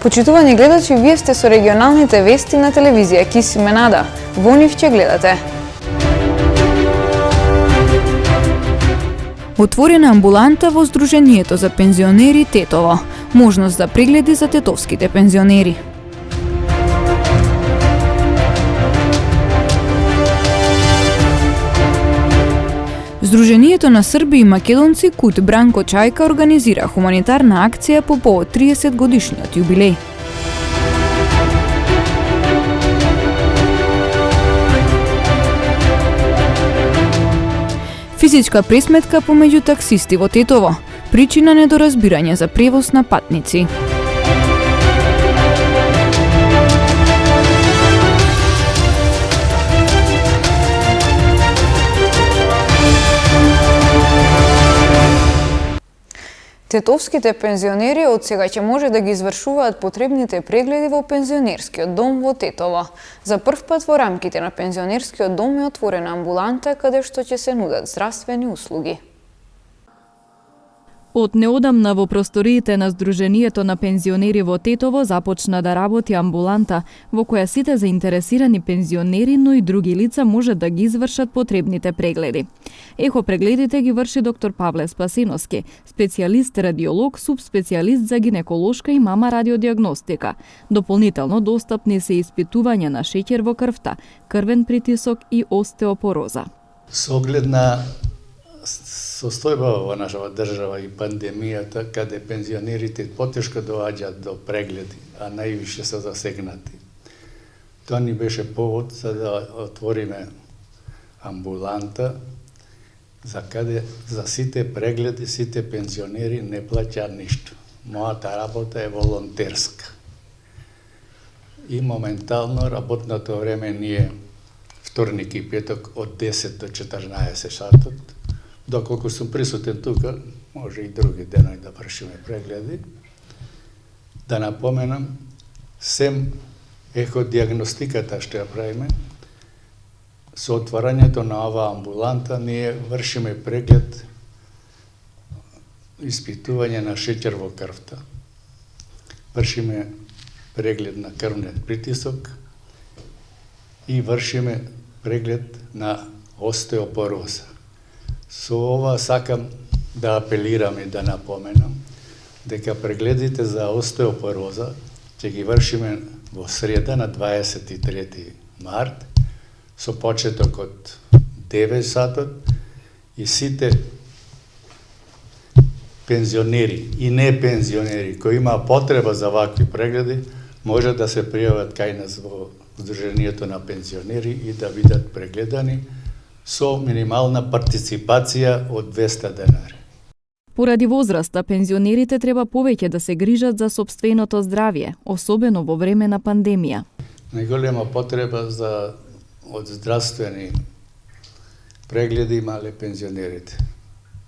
Почитувани гледачи, вие сте со регионалните вести на телевизија Кис Менада. Во нив ќе гледате. Отворена амбуланта во Сдруженијето за пензионери Тетово. Можност за прегледи за тетовските пензионери. Сдруженијето на срби и македонци Кут Бранко Чајка организира хуманитарна акција по повод 30 годишниот јубилеј. Физичка пресметка помеѓу таксисти во Тетово. Причина недоразбирање за превоз на патници. Тетовските пензионери од сега ќе може да ги извршуваат потребните прегледи во пензионерскиот дом во Тетово. За прв пат во рамките на пензионерскиот дом е отворена амбуланта каде што ќе се нудат здравствени услуги. Од неодамна во просториите на Сдруженијето на пензионери во Тетово започна да работи амбуланта во која сите заинтересирани пензионери, но и други лица може да ги извршат потребните прегледи. Ехо прегледите ги врши доктор Павле Спасиновски, специјалист радиолог, субспецијалист за гинеколошка и мама радиодиагностика. Дополнително достапни се испитувања на шеќер во крвта, крвен притисок и остеопороза. Со оглед на состојба во нашава држава и пандемијата, каде пензионерите потешко доаѓаат до прегледи, а највише се засегнати. Тоа ни беше повод за да отвориме амбуланта за сите прегледи, сите пензионери не плаќаат ништо. Мојата работа е волонтерска. И моментално работното време ни е вторник и петок од 10 до 14 сатот. Доколку сум присутен тука, може и други денови да вршиме прегледи. Да напоменам, сем еходиагностиката што ја правиме, со отварањето на оваа амбуланта ние вршиме преглед, испитување на шеќер во крвта. Вршиме преглед на крвниот притисок и вршиме преглед на остеопороза. Со ова сакам да апелирам и да напоменам дека прегледите за остеопороза ќе ги вршиме во среда на 23 март со почеток од 9 сатот и сите пензионери и не пензионери кои има потреба за вакви прегледи може да се пријават кај нас во Сдруженијето на пензионери и да бидат прегледани со минимална партиципација од 200 денари. Поради возраста, пензионерите треба повеќе да се грижат за сопственото здравје, особено во време на пандемија. Најголема потреба од здравствени прегледи имале пензионерите.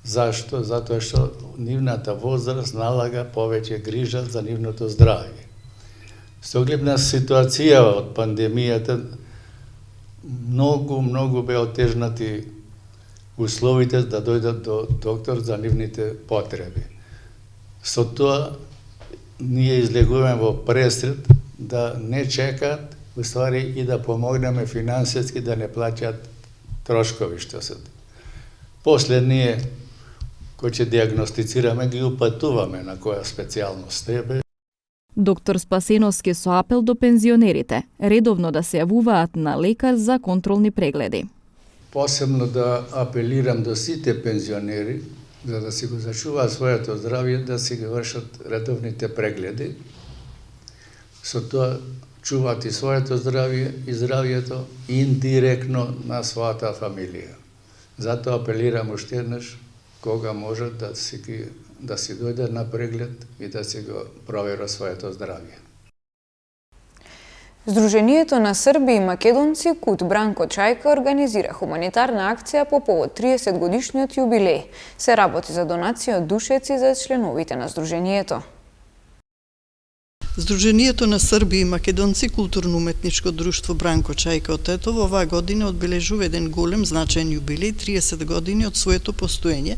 Зашто? Затоа што нивната возраст налага повеќе грижа за нивното здравје. Со оглед на ситуација од пандемијата, многу беа отежнати условите да дојдат до доктор за нивните потреби. Со тоа ние излегуваме во пресред да не чекаат, уствари и да помогнеме финансиски да не плаќаат трошкови што се. После ние кои ќе диагностицираме ги упатуваме на која специјалност треба. Доктор Спасиновски со апел до пензионерите редовно да се јавуваат на лекар за контролни прегледи. Посебно да апелирам до сите пензионери за да си го зачуваат своето здравје, да си ги вршат редовните прегледи. Со тоа чуваат и своето здравје и здравјето индиректно на својата фамилија. Затоа апелирам уште еднаш кога можат да си дојдат на преглед и да си го проверат своето здравје. Сдруженијето на срби и македонци Кут Бранко Чајка организира хуманитарна акција по повод 30 годишниот јубилеј. Се работи за донација од душеци за членовите на Сдруженијето. Сдруженијето на срби и македонци културно-уметничко друштво Бранко Чајка од Тетово оваа година одбележува еден голем значаен јубилеј, 30 години од своето постоење.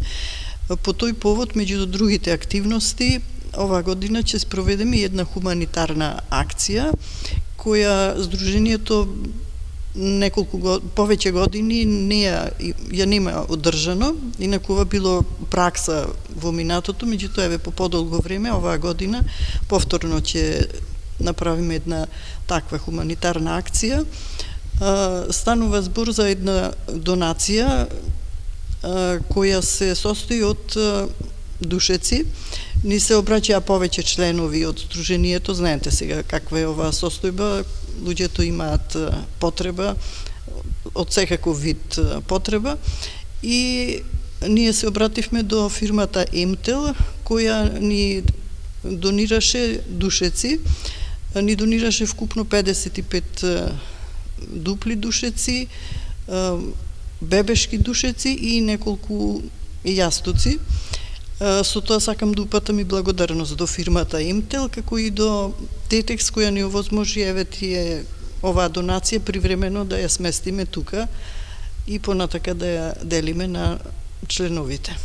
По тој повод, меѓу другите активности, оваа година ќе спроведеме една хуманитарна акција која Сдруженијето повеќе години ја нема одржано, инаку ова било пракса во минатото, меѓутоа еве по подолго време оваа година повторно ќе направиме една таква хуманитарна акција. Станува збор за една донација која се состои од душеци. Ни се обраќаа повеќе членови од Сдруженијето, знаете сега каква е оваа состојба, луѓето имаат потреба, од секаков вид потреба, и ние се обративме до фирмата Емтел, која ни донираше душеци, ни донираше вкупно 55 дупли душеци, бебешки душеци и неколку јастуци. Со тоа сакам да упатам и благодарност до фирмата Емтел, како и до Тетекс, која ни овозможи оваа донација привремено да ја сместиме тука и понатака да ја делиме на членовите.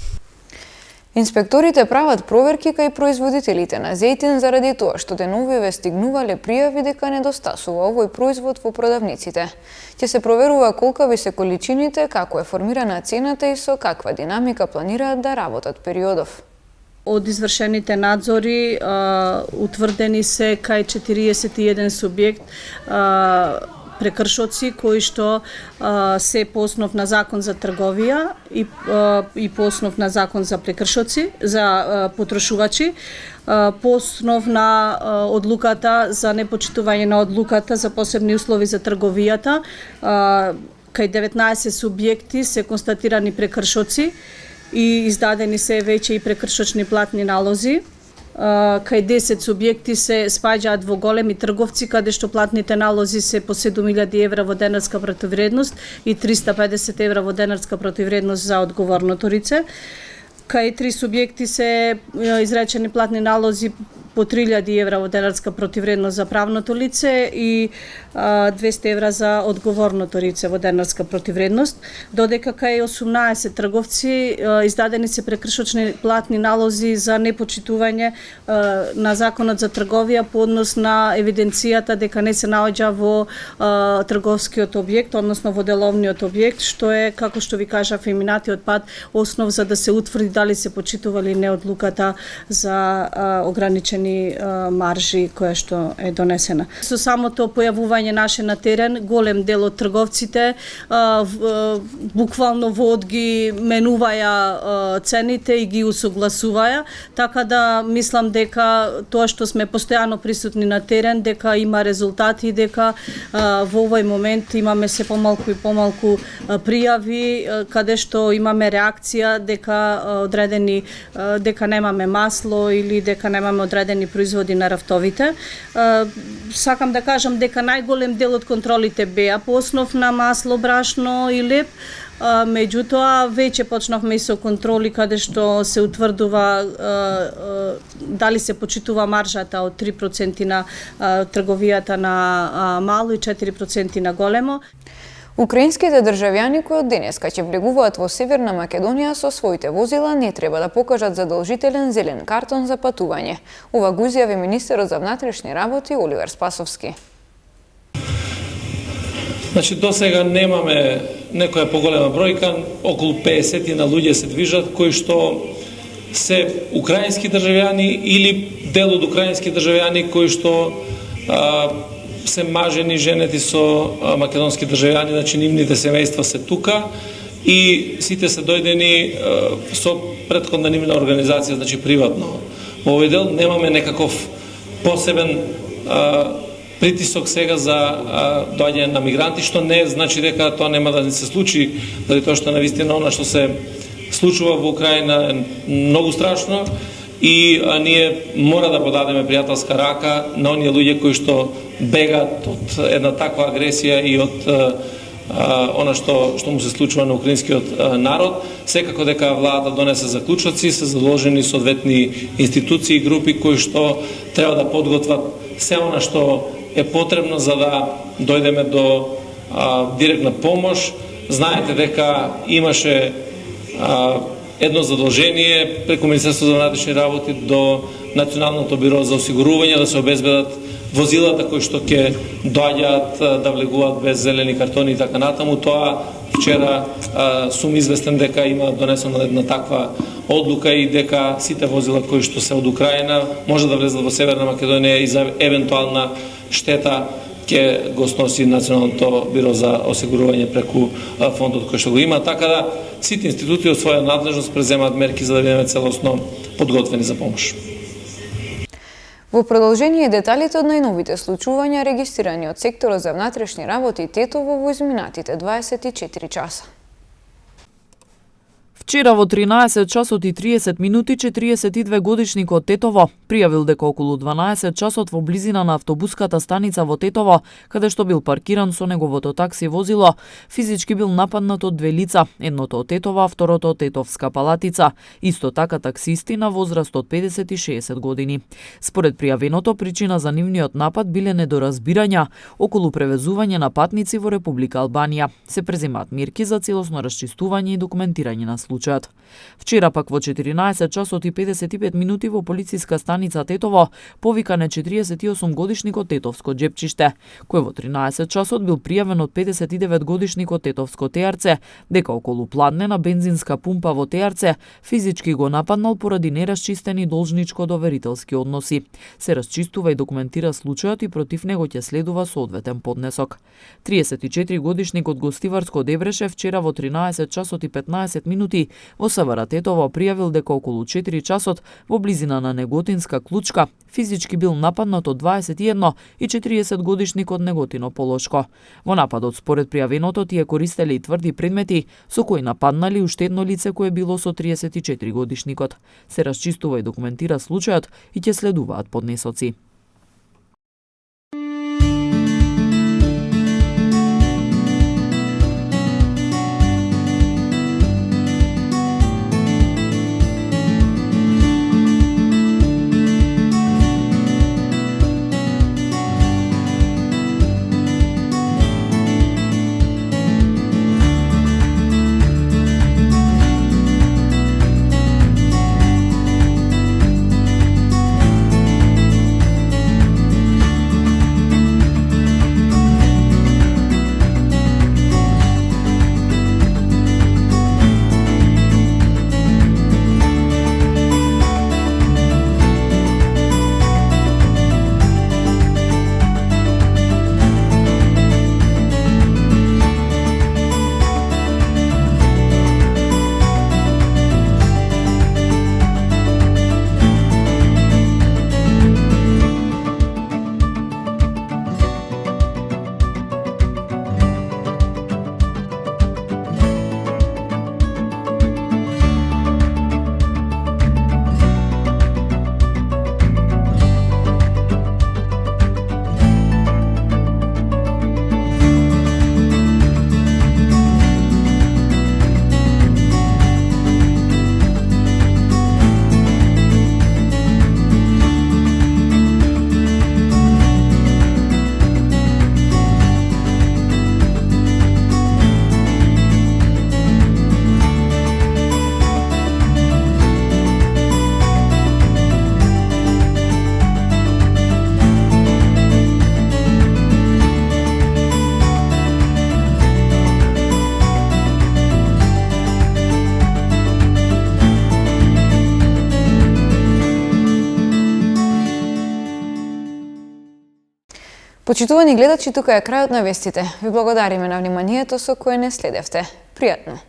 Инспекторите прават проверки кај производителите на зејтин заради тоа што деновиве стигнувале пријави дека недостасува овој производ во продавниците. Ќе се проверува колкави се количините, како е формирана цената и со каква динамика планираат да работат периодов. Од извршените надзори утврдени се кај 41 субјект прекршоци кои што се по основ на закон за трговија и по основ на закон за прекршоци, за потрошувачи, по основ на одлуката за непочитување на одлуката за посебни услови за трговијата. Кај 19 субјекти се констатирани прекршоци и издадени се веќе и прекршочни платни налози. Кај 10 субјекти се спаѓаат во големи трговци, каде што платните налози се по 7.000 евра во денарска противвредност и 350 евра во денарска противвредност за одговорното лице. Кај 3 субјекти се изречени платни налози по 3.000 евра во денарска противвредност за правното лице и 200 евра за одговорното лице во денарска противвредност, додека кај 18 трговци издадени се прекршочни платни налози за непочитување на законот за трговија по однос на евиденцијата дека не се наоѓа во трговскиот објект, односно во деловниот објект, што е, како што ви кажав и минатиот пат, основ за да се утврди дали се почитува или не одлуката за ограничени маржи која што е донесена. Со самото појавување наше на терен, голем дел од трговците буквално во од ги менуваја цените и ги усогласуваја, така да мислам дека тоа што сме постојано присутни на терен, дека има резултати, дека во овој момент имаме се помалку и помалку пријави каде што имаме реакција дека немаме масло или дека немаме одредени производи на рафтовите. Сакам да кажам дека најголем дел од контролите беа по основ на масло, брашно и леп, меѓутоа веќе почнавме и со контроли каде што се утврдува дали се почитува маржата од 3% на трговијата на мало и 4% на големо. Украинските државјани кои од денеска ќе влегуваат во Северна Македонија со своите возила не треба да покажат задолжителен зелен картон за патување. Ова го изјави министерот за внатрешни работи Оливер Спасовски. Значи, до сега немаме некоја поголема бројка, околу 50 на луѓе се движат, кои што се украински државјани или дел од украински државјани кои што се мажени женети со македонски државјани, значи нивните семејства се тука и сите се дојдени со претходна нивна организација, значи приватно. Во овој дел немаме некаков посебен притисок сега за доаѓање на мигранти, што не значи дека тоа нема да се случи, заради тоа што навистина она што се случува во Украина е многу страшно и ние мора да подадеме пријателска рака на оние луѓе кои што бегаат од една таква агресија и од она што му се случува на украинскиот народ. Секако дека владата донесе заклучоци, се заложени соодветни институции и групи кои што треба да подготват се она што е потребно за да дојдеме до директна помош. Знаете дека имаше едно задолжение преку Министерството за внатрешни работи до Националното биро за осигурување да се обезбедат возилата кои што ќе доаѓаат да влегуваат без зелени картони и така натаму. Тоа вчера сум известен дека има донесена една таква одлука и дека сите возила кои што се од Украина може да влезат во Северна Македонија и за евентуална штета ќе го сноси Националното биро за осигурување преку фондот кој што го има, така да сите институти од своја надлежност преземаат мерки за да бидеме целосно подготвени за помош. Во продолжение деталите од најновите случувања регистрирани од секторот за внатрешни работи Тетово во изминатите 24 часа. Вчера во 13 часот и 30 минути 42 годишникот Тетово пријавил дека околу 12 часот во близина на автобуската станица во Тетово, каде што бил паркиран со неговото такси возило, физички бил нападнат од две лица, едното од Тетово, а второто од Тетовска Палатица, исто така таксисти на возраст од 50 и 60 години. Според пријавеното, причина за нивниот напад биле недоразбирања околу превезување на патници во Република Албанија. Се преземаат мерки за целосно расчистување и документирање на случајот. Вчера пак во 14 часот и 55 минути во полициска станица Тетово повикан е 48 годишникот Тетовско Джепчиште, кој во 13 часот бил пријавен од 59 годишникот Тетовско Теарце, дека околу пладнена бензинска пумпа во Теарце физички го нападнал поради нерасчистени должничко-доверителски односи. Се расчистува и документира случајот и против него ќе следува соодветен поднесок. 34 годишникот Гостиварско Дебреше вчера во 13 часот и 15 минути во СВР Тетово пријавил дека околу 4 часот во близина на Неготинска Клучка физички бил нападнат од 21 и 40 годишникот Неготино Полошко. Во нападот според пријавеното тие користеле и тврди предмети со кои нападнали уште едно лице кое било со 34 годишникот. Се расчистува и документира случајот и ќе следуваат поднесоци. Почитувани гледачи, тука е крајот на вестите. Ви благодариме на вниманието со кое не следевте. Пријатно!